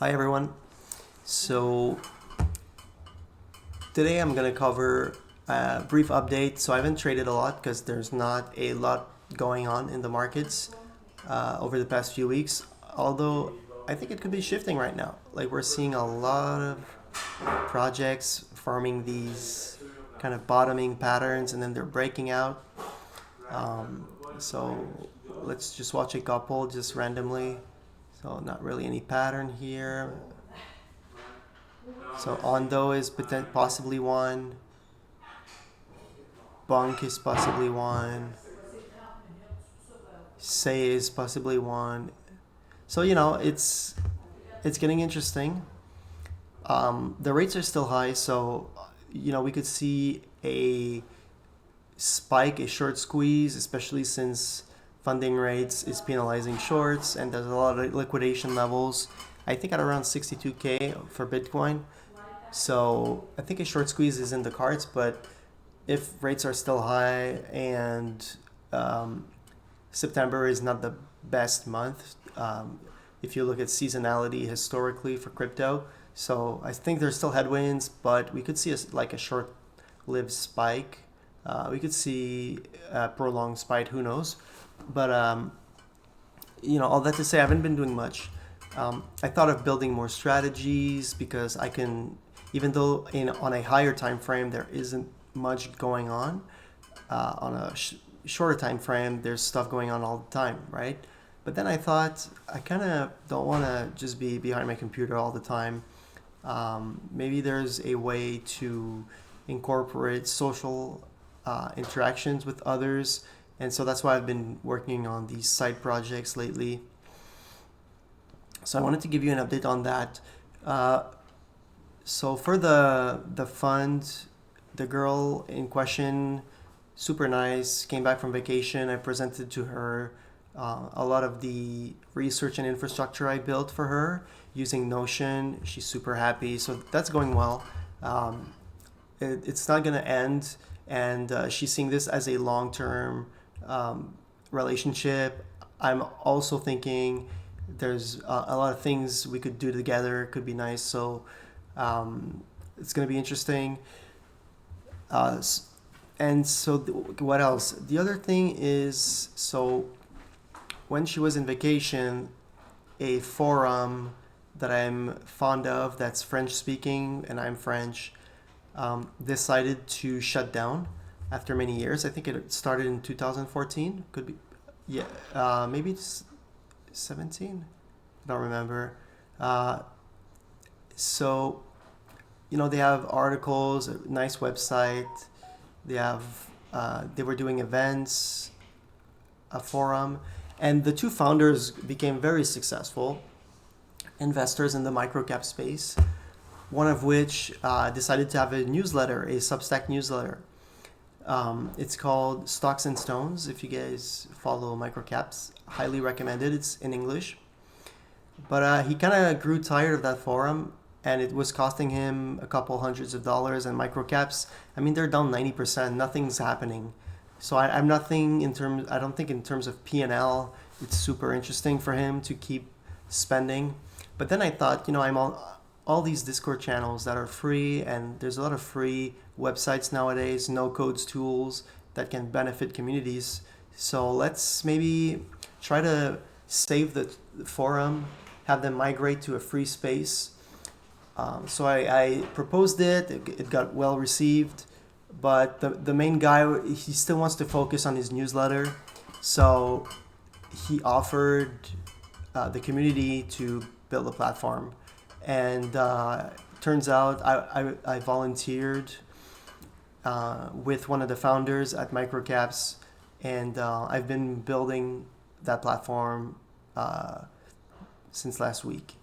Hi everyone. So today I'm gonna cover a brief update. So I haven't traded a lot because there's not a lot going on in the markets over the past few weeks. Although I think it could be shifting right now. Like we're seeing a lot of projects forming these kind of bottoming patterns and then they're breaking out. So let's just watch a couple just randomly. So not really any pattern here. So Ondo is possibly one. Bunk is possibly one. Say is possibly one. So it's getting interesting. The rates are still high, so we could see a spike, a short squeeze, especially since funding rates is penalizing shorts and there's a lot of liquidation levels. I think at around 62K for Bitcoin. So I think a short squeeze is in the cards, but if rates are still high and September is not the best month, if you look at seasonality historically for crypto, so I think there's still headwinds, but we could see like a short-lived spike. We could see a prolonged spike. Who knows? But all that to say, I haven't been doing much. I thought of building more strategies because I can, even though on a higher time frame there isn't much going on a shorter time frame there's stuff going on all the time, right? But then I thought I kind of don't want to just be behind my computer all the time. Maybe there's a way to incorporate social interactions with others, and so that's why I've been working on these side projects lately. So I wanted to give you an update on that. So for the fund, the girl in question, super nice, came back from vacation. I presented to her a lot of the research and infrastructure I built for her using Notion. She's super happy, so that's going well. It's not going to end, and she's seeing this as a long-term relationship. I'm also thinking there's a lot of things we could do together. Could be nice. So it's going to be interesting. Uh, and so, what else? The other thing is, so when she was in vacation, a forum that I'm fond of that's French speaking, and I'm French, decided to shut down after many years. I think it started in 2014. Could be, yeah, maybe it's 17. I don't remember. Uh, so they have articles, a nice website. They were doing events, a forum, and the two founders became very successful investors in the microcap space. One of which decided to have a newsletter, a Substack newsletter. It's called Stocks and Stones. If you guys follow microcaps, highly recommended. It's in English. But he kind of grew tired of that forum, and it was costing him a couple hundreds of dollars. And microcaps, I mean, they're down 90%. Nothing's happening. So I'm nothing in terms. I don't think in terms of P&L, it's super interesting for him to keep spending. But then I thought, I'm all these Discord channels that are free, and there's a lot of free websites nowadays, no codes tools that can benefit communities. So let's maybe try to save the forum, have them migrate to a free space. So I proposed it. It got well received, but the main guy, he still wants to focus on his newsletter. So he offered the community to build a platform, and turns out I volunteered with one of the founders at Microcaps, and I've been building that platform since last week.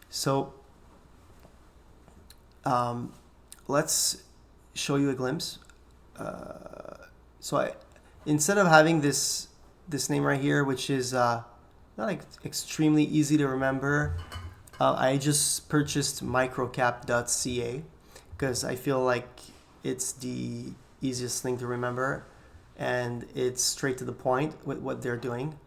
So let's show you a glimpse. So instead of having this name right here, which is not extremely easy to remember, I just purchased Microcap.ca because I feel like it's the easiest thing to remember, and it's straight to the point with what they're doing.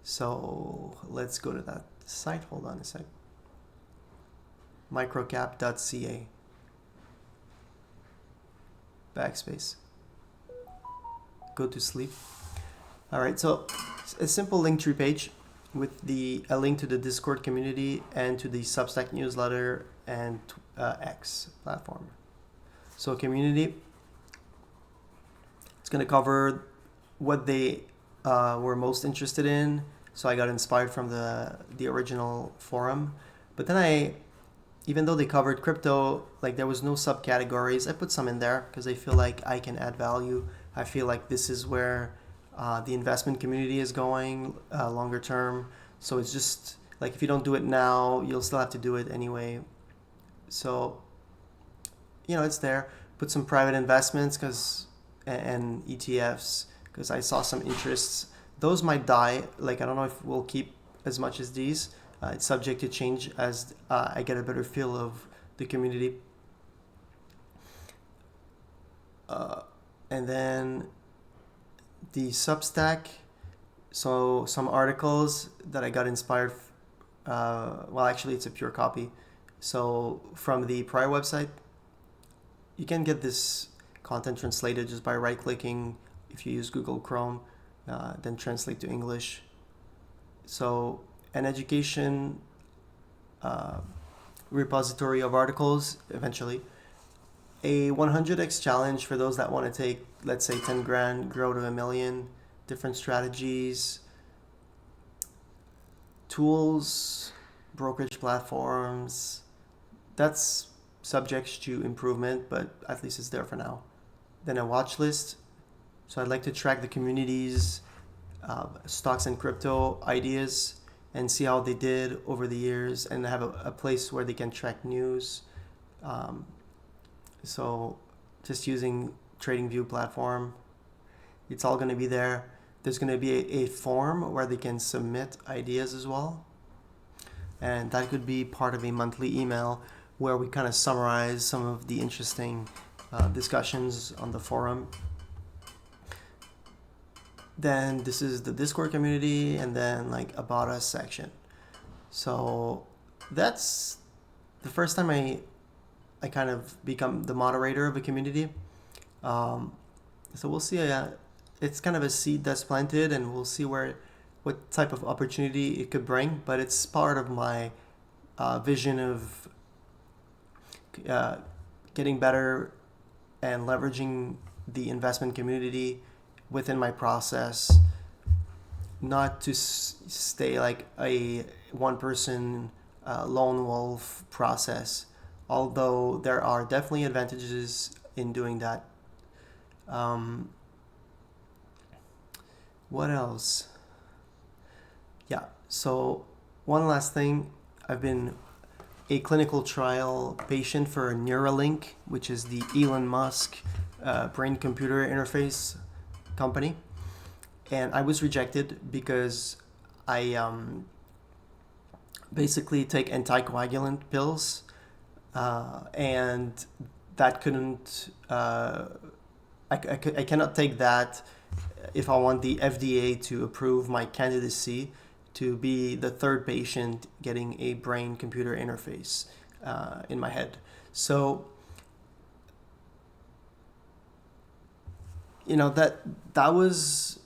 So let's go to that site. Hold on a sec. Microcap.ca. Backspace. Go to sleep. All right, so a simple Linktree page with a link to the Discord community and to the Substack newsletter and X platform. So community, it's going to cover what they were most interested in. So I got inspired from the original forum. But then even though they covered crypto, like there was no subcategories, I put some in there because I feel like I can add value. I feel like this is where the investment community is going longer term. So it's just like if you don't do it now, you'll still have to do it anyway. So, it's there. Put some private investments and ETFs because I saw some interests. Those might die. Like I don't know if we'll keep as much as these. It's subject to change as I get a better feel of the community. And then the Substack, so some articles that I got inspired, actually it's a pure copy. So from the prior website, you can get this content translated just by right-clicking if you use Google Chrome, then translate to English. So an education repository of articles eventually. A 100x challenge for those that want to take, let's say, 10 grand, grow to $1 million, different strategies, tools, brokerage platforms. That's subject to improvement, but at least it's there for now. Then a watch list. So I'd like to track the community's stocks and crypto ideas and see how they did over the years and have a place where they can track news. So just using TradingView platform, it's all going to be there. There's going to be a form where they can submit ideas as well. And that could be part of a monthly email where we kind of summarize some of the interesting discussions on the forum. Then this is the Discord community and then like About Us section. So that's the first time I kind of become the moderator of a community. So we'll see. It's kind of a seed that's planted, and we'll see what type of opportunity it could bring. But it's part of my vision of getting better and leveraging the investment community within my process, not to stay like a one-person lone wolf process. Although there are definitely advantages in doing that. What else? Yeah, so one last thing. I've been a clinical trial patient for Neuralink, which is the Elon Musk brain-computer interface company. And I was rejected because I basically take anticoagulant pills. And that couldn't, I cannot take that if I want the FDA to approve my candidacy to be the third patient getting a brain-computer interface in my head. So, that was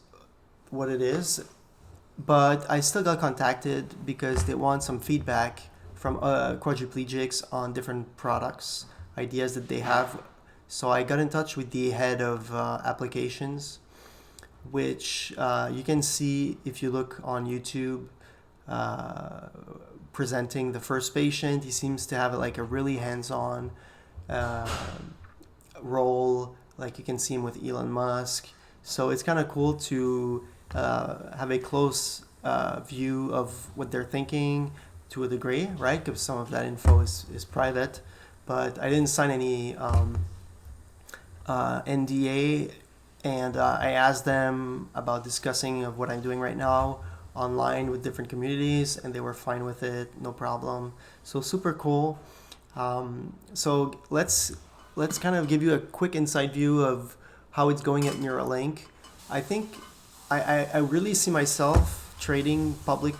what it is, but I still got contacted because they want some feedback from quadriplegics on different products, ideas that they have. So I got in touch with the head of applications, which you can see if you look on YouTube, presenting the first patient. He seems to have like a really hands-on role, like you can see him with Elon Musk. So it's kind of cool to have a close view of what they're thinking, to a degree, right? Because some of that info is private, but I didn't sign any NDA, and I asked them about discussing of what I'm doing right now online with different communities, and they were fine with it, no problem. So super cool. So let's kind of give you a quick inside view of how it's going at Neuralink. I think I really see myself trading public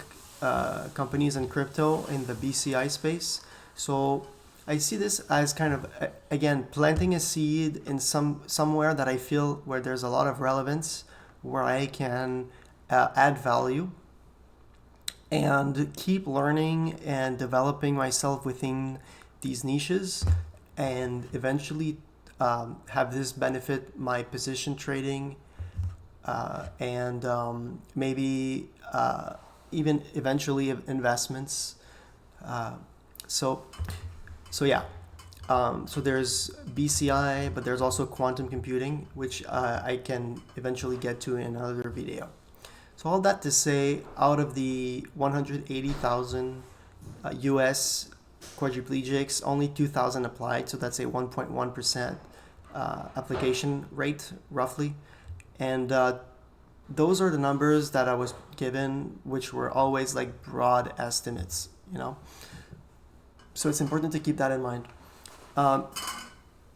companies and crypto in the BCI space. So I see this as kind of again planting a seed in somewhere that I feel where there's a lot of relevance, where I can add value and keep learning and developing myself within these niches, and eventually have this benefit my position trading, and maybe even eventually investments. Uh, so so yeah. So there's BCI, but there's also quantum computing, which I can eventually get to in another video. So all that to say, out of the 180,000 US quadriplegics, only 2,000 applied, so that's a 1.1% application rate, roughly. And those are the numbers that I was given, which were always like broad estimates, you know? So it's important to keep that in mind.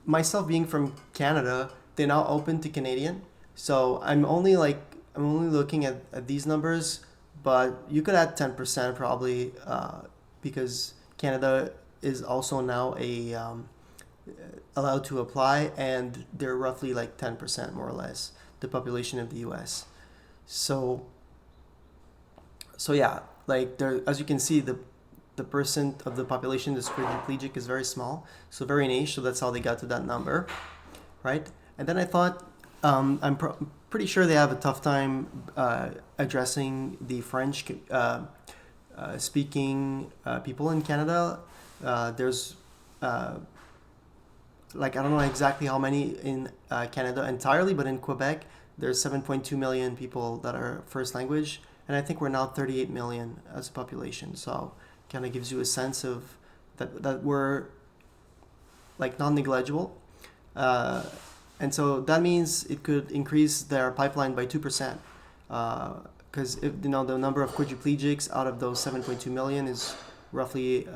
Myself being from Canada, they're now open to Canadian. So I'm only looking at these numbers, but you could add 10% probably, because Canada is also now allowed to apply, and they're roughly like 10% more or less the population of the US. So yeah, like there, as you can see, the percent of the population that's quadriplegic is very small, so very niche. So that's how they got to that number, right? And then I thought, I'm pretty sure they have a tough time addressing the French speaking people in Canada. There's like, I don't know exactly how many in Canada entirely, but in Quebec there's 7.2 million people that are first language, and I think we're now 38 million as a population. So kind of gives you a sense of that we're like non-negligible, and so that means it could increase their pipeline by 2%, because if the number of quadriplegics out of those 7.2 million is roughly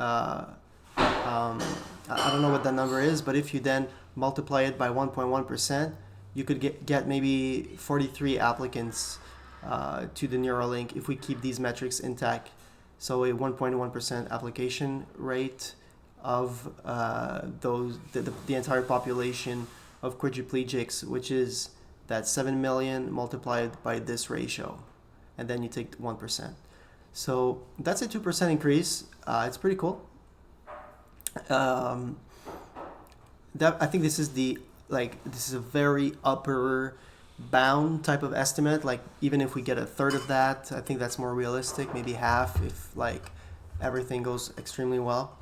I don't know what that number is, but if you then multiply it by 1.1%, you could get maybe 43 applicants to the Neuralink if we keep these metrics intact. So a 1.1% application rate of the entire population of quadriplegics, which is that 7 million multiplied by this ratio, and then you take 1%. So that's a 2% increase. It's pretty cool. I think this is a very upper bound type of estimate. Like, even if we get a third of that, I think that's more realistic. Maybe half if like everything goes extremely well.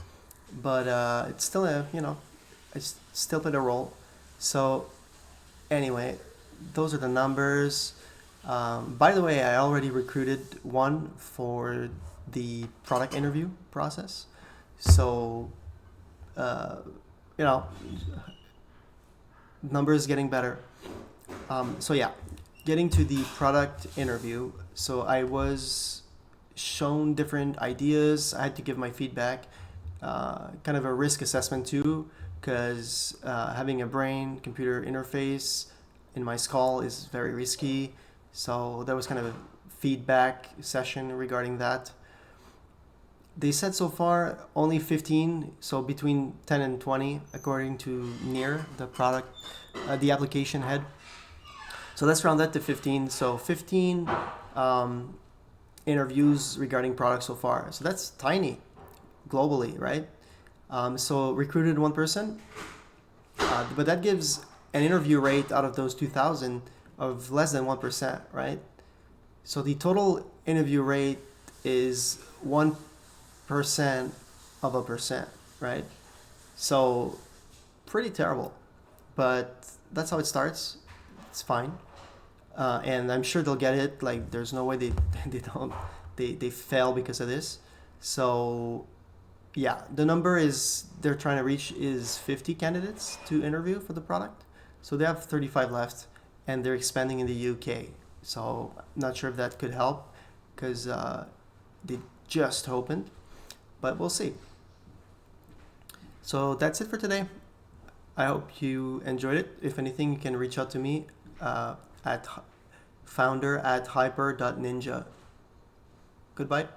But it's still it's still played a role. So anyway, those are the numbers. By the way, I already recruited one for the product interview process. So numbers getting better. So yeah, getting to the product interview. So I was shown different ideas. I had to give my feedback, kind of a risk assessment too, because having a brain computer interface in my skull is very risky. So that was kind of a feedback session regarding that. They said so far only 15, so between 10 and 20, according to Near, the product, the application head. So let's round that to 15. So 15 interviews regarding products so far. So that's tiny globally, right? So recruited one person, but that gives an interview rate out of those 2,000 of less than 1%, right? So the total interview rate is 1% of a percent, right? So pretty terrible, but that's how it starts. It's fine, and I'm sure they'll get it. Like, there's no way they fail because of this. So yeah, the number they're trying to reach is 50 candidates to interview for the product. So they have 35 left, and they're expanding in the UK. So I'm not sure if that could help, because they just opened, but we'll see. So that's it for today. I hope you enjoyed it. If anything, you can reach out to me at founder@hyper.ninja. Goodbye.